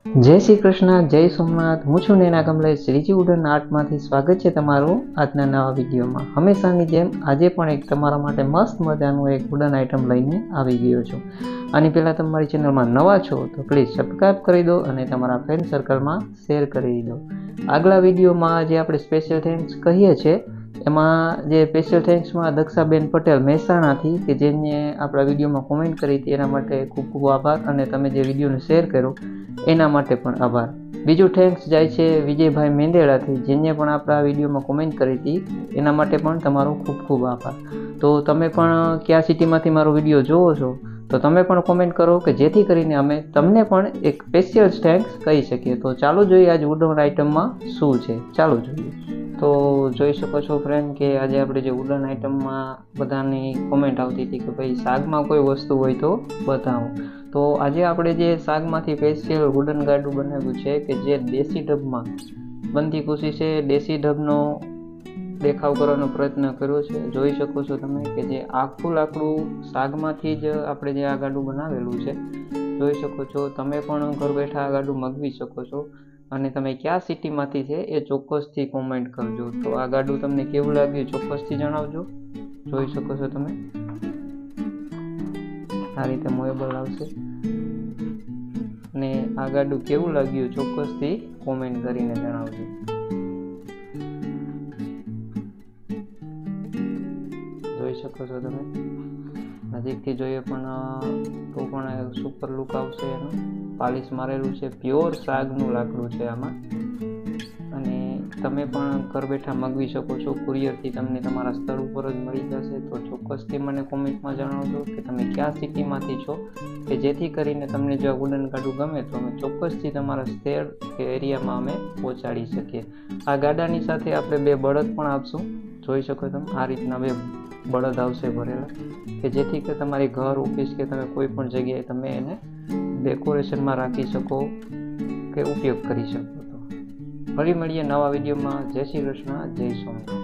જય શ્રી કૃષ્ણ, જય સોમનાથ. હું છું નૈના કમલેશ. શ્રીજી વુડન આર્ટમાંથી સ્વાગત છે તમારું આજના નવા વિડીયોમાં. હંમેશાની જેમ આજે પણ એક તમારા માટે મસ્ત મજાનું એક વુડન આઇટમ લઈને આવી ગયો છું. આની પહેલાં તમારી ચેનલમાં નવા છો તો પ્લીઝ સબસ્ક્રાઈબ કરી દો અને તમારા ફ્રેન્ડ સર્કલમાં શેર કરી દો. આગલા વિડીયોમાં જે આપણે સ્પેશિયલ થેન્ક્સ કહીએ છીએ એમાં જે સ્પેશિયલ થેન્ક્સમાં દક્ષાબેન પટેલ મહેસાણાથી કે જેને આપણા વિડીયોમાં કોમેન્ટ કરી હતી એના માટે ખૂબ ખૂબ આભાર, અને તમે જે વિડીયોને શેર કર્યો એના માટે પણ આભાર. બીજું થેન્ક્સ જાય છે વિજયભાઈ મેંદેડાથી, જેને પણ આપણા વિડીયોમાં કોમેન્ટ કરી હતી એના માટે પણ તમારો ખૂબ ખૂબ આભાર. તો તમે પણ કયા સિટીમાંથી મારો વિડીયો જોવો છો તો તમે પણ કોમેન્ટ કરો કે જેથી કરીને અમે તમને પણ એક સ્પેશિયલ થેન્ક્સ કહી શકીએ. તો ચાલો જોઈએ આજ વુડન આઇટમમાં શું છે, ચાલો જોઈએ. તો જોઈ શકો છો ફ્રેન્ડ કે આજે આપણે જે વુડન આઇટમમાં બધાની કોમેન્ટ આવતી હતી કે ભાઈ શાકમાં કોઈ વસ્તુ હોય તો બતાવો. તો આજે આપણે જે શાકમાંથી સ્પેશિયલ વુડન ગાડું બનાવ્યું છે કે જે દેશી ઢબમાં બનતી ખુશી છે, દેશી ઢબનો દેખાવ કરવાનો પ્રયત્ન કર્યો છે. જોઈ શકો છો તમે કે જે આખું લાકડું શાકમાંથી જ આપણે જે આ ગાડું બનાવેલું છે. જોઈ શકો છો તમે પણ ઘર બેઠા આ ગાડું મગાવી શકો છો, અને તમે કયા સિટીમાંથી છે એ ચોક્કસથી કોમેન્ટ કરજો. તો આ ગાડું તમને કેવું લાગ્યું ચોક્કસથી જણાવજો. જોઈ શકો છો તમે આ રીતે મોએબલ આવશે, અને આ ગાડું કેવું લાગ્યું ચોક્કસથી કોમેન્ટ કરીને જણાવજો. જોઈ શકો છો તમે નજીકથી જોઈએ તો પણ સુપર લુક આવશે. એનો પાલિશ મારેલું છે, પ્યોર સાગનું લાકડું છે આમાં, અને તમે પણ ઘર બેઠા મગાવી શકો છો. કુરિયરથી તમને તમારા સ્થળ ઉપર જ મળી જશે. તો ચોક્કસથી મને કોમેન્ટમાં જણાવજો કે તમે કયા સિટીમાંથી છો, કે જેથી કરીને તમને જો વુડન ગાડું ગમે તો અમે ચોક્કસથી તમારા શહેર કે એરિયામાં અમે પહોંચાડી શકીએ. આ ગાડાની સાથે આપણે 2 બળદ પણ આપશું. જોઈ શકો તમે આ રીતના 2 બળદ આવશે ભરેલા, કે જેથી કે તમારી ઘર ઓફિસ કે તમે કોઈ પણ જગ્યાએ તમે એને ડેકોરેશનમાં રાખી શકો કે ઉપયોગ કરી શકો. તો ફરી મળીએ નવા વિડીયોમાં. જય શ્રી કૃષ્ણ, જય સોમનાથ.